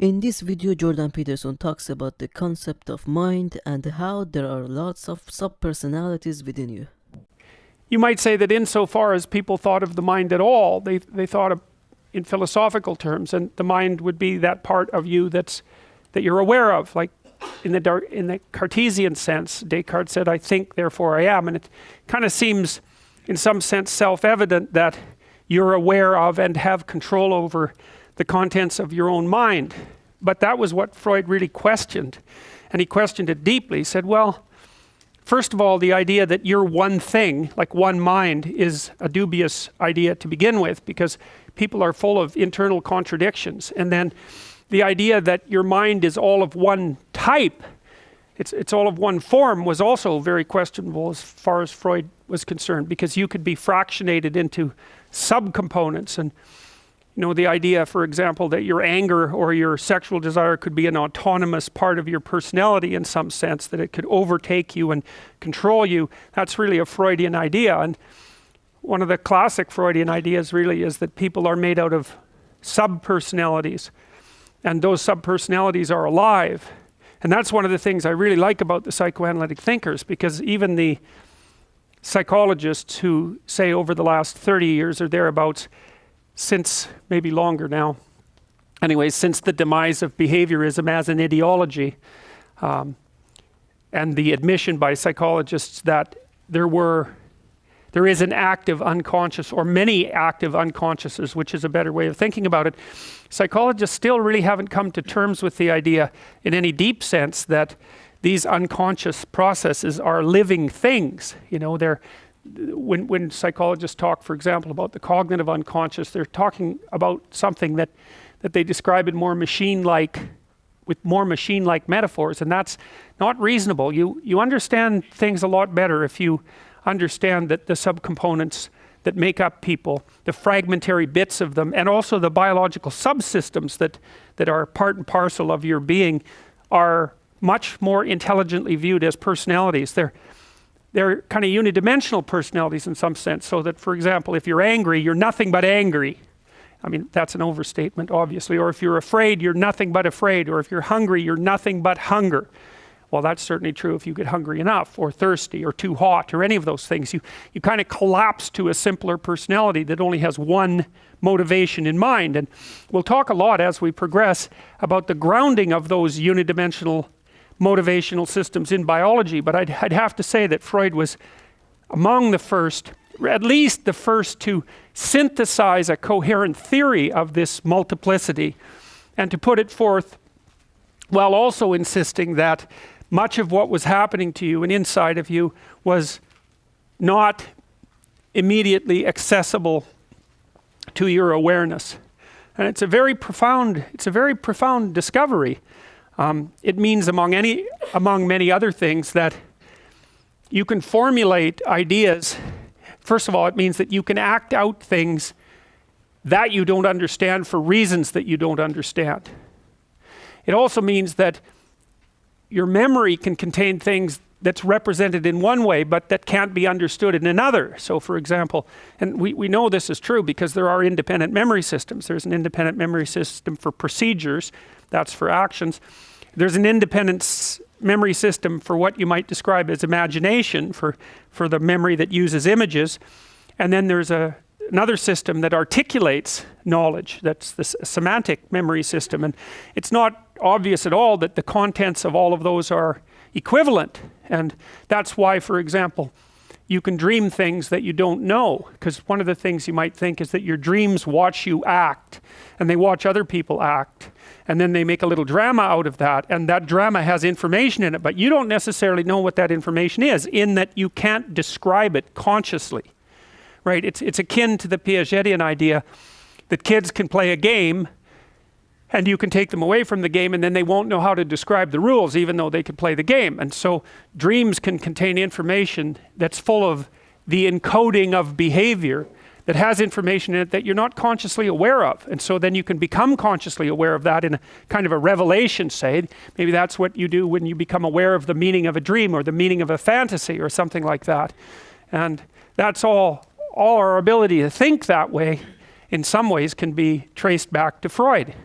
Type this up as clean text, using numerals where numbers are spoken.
In this video, Jordan Peterson talks about the concept of mind and how there are lots of sub-personalities within you. You might say that insofar as people thought of the mind at all, they thought of in philosophical terms, and the mind would be that part of you that you're aware of, like in the Cartesian sense. Descartes said, "I think, therefore I am," and it kind of seems, in some sense, self-evident that you're aware of and have control over the contents of your own mind. But that was what Freud really questioned, and he questioned it deeply. He said, well, first of all, the idea that you're one thing, like one mind, is a dubious idea to begin with, because people are full of internal contradictions. And then the idea that your mind is all of one type, it's all of one form, was also very questionable as far as Freud was concerned, because you could be fractionated into subcomponents. And you know, the idea, for example, that your anger or your sexual desire could be an autonomous part of your personality in some sense, that it could overtake you and control you, that's really a Freudian idea. And one of the classic Freudian ideas really is that people are made out of sub-personalities, and those sub-personalities are alive. And that's one of the things I really like about the psychoanalytic thinkers, because even the psychologists who say over the last 30 years or thereabouts, since maybe longer now, anyways, since the demise of behaviorism as an ideology, and the admission by psychologists that there is an active unconscious, or many active unconsciouses, which is a better way of thinking about it, psychologists still really haven't come to terms with the idea in any deep sense that these unconscious processes are living things. You know, when psychologists talk, for example, about the cognitive unconscious, they're talking about something that they describe in more machine-like, with more machine-like metaphors, and that's not reasonable. You understand things a lot better if you understand that the subcomponents that make up people, the fragmentary bits of them, and also the biological subsystems that are part and parcel of your being, are much more intelligently viewed as personalities. They're kind of unidimensional personalities in some sense, so that, for example, if you're angry, you're nothing but angry. I mean, that's an overstatement, obviously. Or if you're afraid, you're nothing but afraid. Or if you're hungry, you're nothing but hunger. Well, that's certainly true if you get hungry enough, or thirsty, or too hot, or any of those things. You kind of collapse to a simpler personality that only has one motivation in mind. And we'll talk a lot as we progress about the grounding of those unidimensional motivational systems in biology, but I'd have to say that Freud was among the first, at least the first, to synthesize a coherent theory of this multiplicity, and to put it forth while also insisting that much of what was happening to you and inside of you was not immediately accessible to your awareness. And it's a very profound discovery. It means, among many other things, that you can formulate ideas. First of all, it means that you can act out things that you don't understand for reasons that you don't understand. It also means that your memory can contain things that's represented in one way, but that can't be understood in another. So, for example, and we know this is true because there are independent memory systems. There's an independent memory system for procedures, that's for actions. There's an independent memory system for what you might describe as imagination, for the memory that uses images. And then there's another system that articulates knowledge, that's the semantic memory system. And it's not obvious at all that the contents of all of those are equivalent. And that's why, for example, you can dream things that you don't know, because one of the things you might think is that your dreams watch you act, and they watch other people act, and then they make a little drama out of that, and that drama has information in it, but you don't necessarily know what that information is, in that you can't describe it consciously, right? It's akin to the Piagetian idea that kids can play a game, and you can take them away from the game, and then they won't know how to describe the rules, even though they could play the game. And so dreams can contain information that's full of the encoding of behavior that has information in it that you're not consciously aware of. And so then you can become consciously aware of that in a kind of a revelation, say. Maybe that's what you do when you become aware of the meaning of a dream, or the meaning of a fantasy, or something like that. And that's all our ability to think that way, in some ways, can be traced back to Freud.